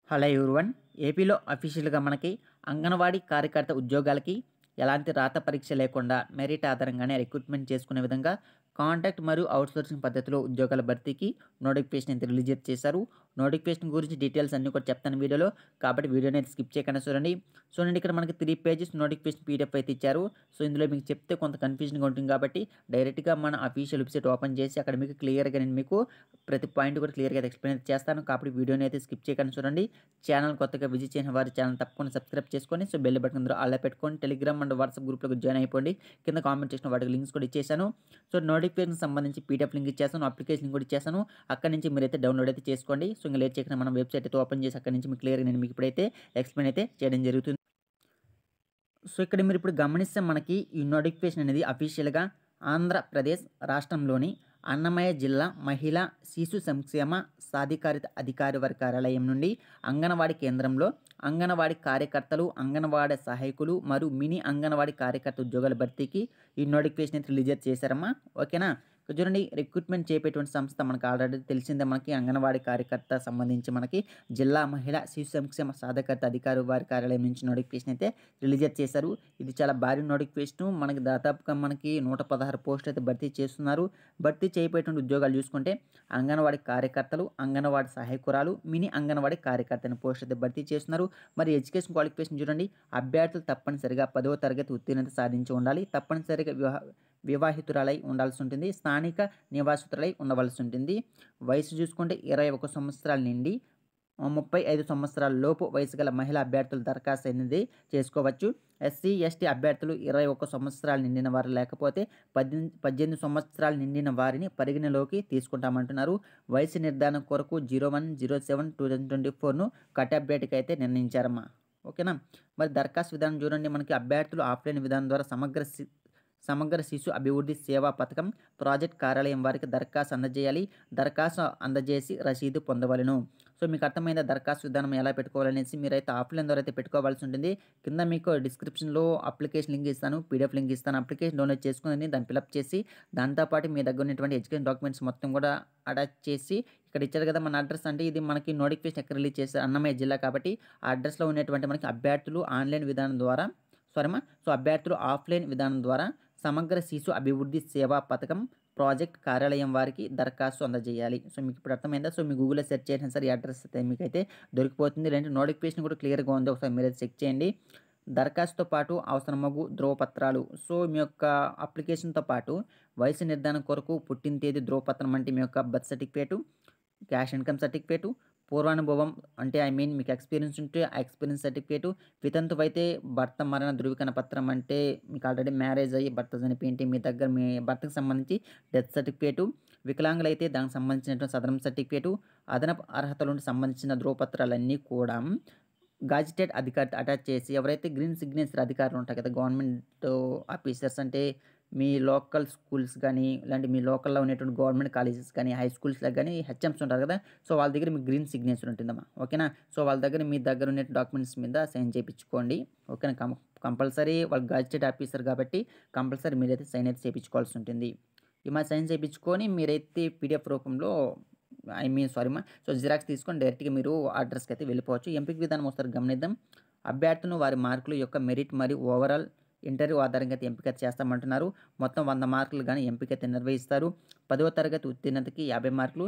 Hello everyone. ఏపీలో అఫీషియల్‌గా మనకి అంగన్వాడీ కార్యకర్త ఉద్యోగాలకి ఎలాంటి రాత పరీక్ష లేకుండా మెరిట్ ఆధారంగానే రిక్రూట్‌మెంట్ చేసుకునే విధంగా కాంట్రాక్ట్ మరియు ఔట్‌సోర్సింగ్ పద్ధతిలో ఉద్యోగాల భర్తీకి నోటిఫికేషన్ అయితే రిలీజ్ చేశారు. నోటిఫికేషన్ గురించి డీటెయిల్స్ అన్నీ కూడా చెప్తాను వీడియోలో. కాబట్టి వీడియోని అయితే స్కిప్ చేయకుండా చూడండి. చూడండి, ఇక్కడ మనకి 3 పేజెస్ నోటిఫికేషన్ పీడిఎఫ్ అయితే ఇచ్చారు. సో, ఇందులో మీకు చెప్తే కొంత కన్‌ఫ్యూజన్‌గా ఉంటుంది కాబట్టి డైరెక్ట్‌గా మన అఫీషియల్ వెబ్‌సైట్ ఓపెన్ చేసి అక్కడ మీకు క్లియర్‌గా నేను మీకు ప్రతి పాయింట్ కూడా క్లియర్‌గా అయితే ఎక్స్‌ప్లెయిన్ చేస్తాను. కాబట్టి వీడియోని అయితే స్కిప్ చేయకుండా చూడండి. ఛానల్ కొత్తగా విజిట్ చేసిన వారి ఛానల్ తప్పకుండా సబ్స్క్రైబ్ చేసుకొని, సో, బెల్ బటన్ అందరూ ఆల్‌లో పెట్టుకొని టెలిగ్రామ్ అండ్ వాట్సాప్ గ్రూప్‌లోకి జాయిన్ అయిపోండి. కింద కామెంట్ సెక్షన్‌లో వాటికి లింక్స్ కూడా ఇచ్చేసాను. సో, నోటిఫికేషన్‌కి సంబంధించి పీడిఎఫ్ లింక్ ఇచ్చేసాను. అప్లికేషన్ లింక్ కూడా ఇచ్చేసాను. అక్కడి నుంచి మీరైతే డౌన్‌లోడ్ అయితే చేసుకోండి. సో, ఇంక లేట్ చేయకుండా మనం వెబ్‌సైట్ అయితే ఓపెన్ చేసి అక్కడి నుంచి మీకు క్లియర్‌గా నేను మీకు ఇప్పుడైతే ఎక్స్‌ప్లెయిన్ అయితే చేయడం జరుగుతుంది. సో, ఇక్కడ మీరిప్పుడు గమనిస్తే మనకి ఈ నోటిఫికేషన్ అనేది అఫీషియల్‌గా ఆంధ్రప్రదేశ్ రాష్ట్రంలోని అన్నమయ్య జిల్లా మహిళా శిశు సంక్షేమ సాధికారిత అధికారి వారి కార్యాలయం నుండి అంగన్వాడీ కేంద్రంలో అంగన్వాడీ కార్యకర్తలు, అంగన్వాడీ సహాయకులు మరియు మినీ అంగన్వాడీ కార్యకర్త ఉద్యోగాల భర్తీకి ఈ నోటిఫికేషన్ అయితే రిలీజ్ చేశారమ్మా. ఓకేనా? ఇక్కడ చూడండి, రిక్రూట్మెంట్ చేపేటువంటి సంస్థ మనకు ఆల్రెడీ తెలిసిందే. మనకి అంగన్వాడీ కార్యకర్త సంబంధించి మనకి జిల్లా మహిళా శిశు సంక్షేమ సాధికారిత అధికారి వారి కార్యాలయం నుంచి నోటిఫికేషన్ అయితే రిలీజ్ చేశారు. ఇది చాలా భారీ నోటిఫికేషను. మనకి దాదాపుగా మనకి 116 పోస్టులు అయితే భర్తీ చేస్తున్నారు. భర్తీ చేయబోయేటువంటి ఉద్యోగాలు చూసుకుంటే అంగన్వాడీ కార్యకర్తలు, అంగన్వాడీ సహాయకురాలు, మినీ అంగన్వాడీ కార్యకర్త అనే పోస్ట్ అయితే భర్తీ చేస్తున్నారు. మరి ఎడ్యుకేషన్ క్వాలిఫికేషన్ చూడండి, అభ్యర్థులు తప్పనిసరిగా 10వ తరగతి ఉత్తీర్ణత సాధించి ఉండాలి. తప్పనిసరిగా వివాహితురాలై ఉండాల్సి ఉంటుంది. స్థానిక నివాసితులై ఉండవలసి ఉంటుంది. వయసు చూసుకుంటే 21 సంవత్సరాల నుండి 35 సంవత్సరాల లోపు వయసు గల మహిళా అభ్యర్థులు దరఖాస్తు అనేది చేసుకోవచ్చు. ఎస్సీ, ఎస్టీ అభ్యర్థులు 21 సంవత్సరాలు నిండిన వారు లేకపోతే 18 సంవత్సరాలు నిండిన వారిని పరిగణలోకి తీసుకుంటామంటున్నారు. వయసు నిర్ధారణ కొరకు 01/07/2024ను కట్ ఆఫ్ డేట్‌కి అయితే నిర్ణయించారమ్మా. ఓకేనా? మరి దరఖాస్తు విధానం చూడండి, మనకి అభ్యర్థులు ఆఫ్‌లైన్ విధానం ద్వారా సమగ్ర శిశు అభివృద్ధి సేవా పథకం ప్రాజెక్ట్ కార్యాలయం వారికి దరఖాస్తు అందజేయాలి. దరఖాస్తు అందజేసి రసీదు పొందవలెను. సో, మీకు అర్థమైందా దరఖాస్తు విధానం ఎలా పెట్టుకోవాలనేసి? మీరైతే ఆఫ్‌లైన్ ద్వారా అయితే పెట్టుకోవాల్సి ఉంటుంది. కింద మీకు డిస్క్రిప్షన్‌లో అప్లికేషన్ లింక్ ఇస్తాను, పీడిఎఫ్ లింక్ ఇస్తాను. అప్లికేషన్ డౌన్‌లోడ్ చేసుకొని దాన్ని ఫిలప్ చేసి దాంతో పాటు మీ దగ్గర ఉన్నటువంటి ఎడ్యుకేషన్ డాక్యుమెంట్స్ మొత్తం కూడా అటాచ్ చేసి ఇక్కడ ఇచ్చారు కదా మన అడ్రస్. అంటే ఇది మనకి నోటిఫికేషన్ ఎక్కడ రిలీజ్ చేశారు, అన్నమయ్య జిల్లా కాబట్టి ఆ అడ్రస్‌లో ఉన్నటువంటి మనకి అభ్యర్థులు ఆన్‌లైన్ విధానం ద్వారా అభ్యర్థులు ఆఫ్‌లైన్ విధానం ద్వారా సమగ్ర శిశు అభివృద్ధి సేవా పథకం ప్రాజెక్ట్ కార్యాలయం వారికి దరఖాస్తు అందజేయాలి. సో, మీకు ఇప్పుడు అర్థమైందా? సో, మీ గూగుల్‌లో సెర్చ్ చేసినా సరే ఈ అడ్రస్ అయితే మీకైతే దొరికిపోతుంది. లేదంటే నోటిఫికేషన్ కూడా క్లియర్‌గా ఉందో ఒకసారి మీరైతే చెక్ చేయండి. దరఖాస్తుతో పాటు అవసరమగు ధ్రువపత్రాలు. సో, మీ యొక్క అప్లికేషన్‌తో పాటు వయసు నిర్ధారణ కొరకు పుట్టిన తేదీ ధ్రువపత్రం అంటే మీ యొక్క birth certificate, cash income certificate, పూర్వానుభవం అంటే మీకు ఎక్స్‌పీరియన్స్ ఉంటే ఆ ఎక్స్‌పీరియన్స్ సర్టిఫికేటు, వితంతువైతే భర్త మరణ ధృవీకరణ పత్రం అంటే మీకు ఆల్రెడీ మ్యారేజ్ అయ్యి భర్త చనిపోయింటే మీ దగ్గర మీ భర్తకు సంబంధించి డెత్ సర్టిఫికేటు, వికలాంగులైతే దానికి సంబంధించినటువంటి సదరం సర్టిఫికేటు, అదనపు అర్హతలకు సంబంధించిన ధ్రువపత్రాలన్నీ కూడా గాజిటెడ్ అధికారితో అటాచ్ చేసి ఎవరైతే గ్రీన్ సిగ్నేచర్ అధికారులు ఉంటారు కదా, గవర్నమెంట్ ఆఫీసర్స్ అంటే మీ లోకల్ స్కూల్స్ కానీ, ఇలాంటి మీ లోకల్‌లో ఉన్నటువంటి గవర్నమెంట్ కాలేజెస్ కానీ, హై స్కూల్స్‌లో గానీ హెచ్ఎమ్స్ ఉంటారు కదా! సో, వాళ్ళ దగ్గర మీకు గ్రీన్ సిగ్నేచర్ ఉంటుందమ్మా. ఓకేనా? సో, వాళ్ళ దగ్గర మీ దగ్గర ఉన్న డాక్యుమెంట్స్ మీద సైన్ చేపించుకోండి. ఓకేనా? కంపల్సరీ వాళ్ళు గాజిటెడ్ ఆఫీసర్ కాబట్టి కంపల్సరీ మీరైతే సైన్ అయితే చేపించుకోవాల్సి ఉంటుంది. సైన్ చేపించుకొని మీరైతే పీడిఎఫ్ రూపంలో సో, జిరాక్స్ తీసుకొని డైరెక్ట్‌గా మీరు అడ్రస్‌కి అయితే వెళ్ళిపోవచ్చు. ఎంపిక విధానం ఒకసారి గమనిద్దాం. అభ్యర్థులను వారి మార్కుల యొక్క మెరిట్ మరియు ఓవరాల్ ఇంటర్వ్యూ ఆధారంగా అయితే ఎంపిక చేస్తామంటున్నారు. మొత్తం 100 మార్కులు గాని ఎంపిక అయితే నిర్వహిస్తారు. 10వ తరగతి ఉత్తీర్ణతకి 50 మార్కులు,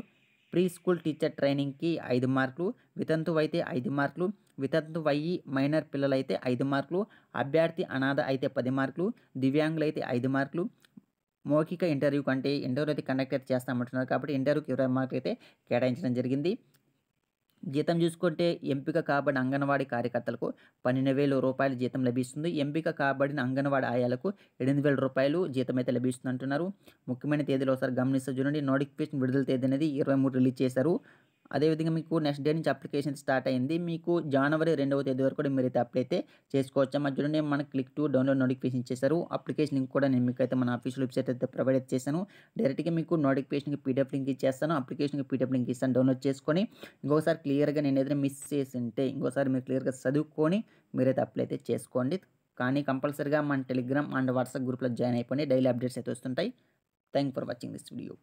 ప్రీ స్కూల్ టీచర్ ట్రైనింగ్‌కి 5 మార్కులు, వితంతువైతే 5 మార్కులు, వితంతువయ్యి మైనర్ పిల్లలైతే 5 మార్కులు, అభ్యర్థి అనాథ అయితే 10 మార్కులు, దివ్యాంగులైతే 5 మార్కులు. మౌఖిక ఇంటర్వ్యూ కంటే ఇంటర్వ్యూ అయితే కండక్ట్ అయితే చేస్తామంటున్నారు కాబట్టి ఇంటర్వ్యూకి 20 మార్కులు అయితే కేటాయించడం జరిగింది. జీతం చూసుకుంటే ఎంపిక కాబడిన అంగన్వాడీ కార్యకర్తలకు రూ. 12,000 జీతం లభిస్తుంది. ఎంపిక కాబడిన అంగన్వాడీ ఆయాలకు రూ. 8,000 జీతం అయితే లభిస్తుందంటున్నారు. ముఖ్యమైన తేదీలు ఒకసారి గమనిస్తే చూడండి, నోటిఫికేషన్ విడుదల తేదీ అనేది 23 రిలీజ్ చేశారు. అదేవిధంగా మీకు నెక్స్ట్ డే నుంచి అప్లికేషన్ స్టార్ట్ అయింది. మీకు జనవరి 2వ తేదీ వరకు కూడా మీరైతే అప్లై అయితే చేసుకోవచ్చమ్మా. చూడండి, మనకి క్లిక్ టు డౌన్లోడ్ నోటిఫికేషన్ ఇచ్చేసారు. అప్లికేషన్ లింక్ కూడా నేను మీకైతే మన అఫీషియల్ వెబ్‌సైట్ అయితే ప్రొవైడ్ చేశాను. డైరెక్ట్‌గా మీకు నోటిఫికేషన్‌కి పీడిఎఫ్ లింక్ ఇచ్చేస్తాను. అప్లికేషన్‌కి పీడిఎఫ్ లింక్ ఇస్తాను, డౌన్లోడ్ చేసుకొని ఇంకోసారి క్లియర్‌గా నేను ఏదైనా మిస్ చేసుంటే ఇంకోసారి మీరు క్లియర్‌గా చదువుకొని మీరైతే అప్లై అయితే చేసుకోండి. కానీ కంపల్సరీగా మన టెలిగ్రామ్ అండ్ వాట్సాప్ గ్రూప్‌లో జాయిన్ అయిపోండి. డైలీ అప్డేట్స్ అయితే వస్తుంటాయి. Thank for watching this video.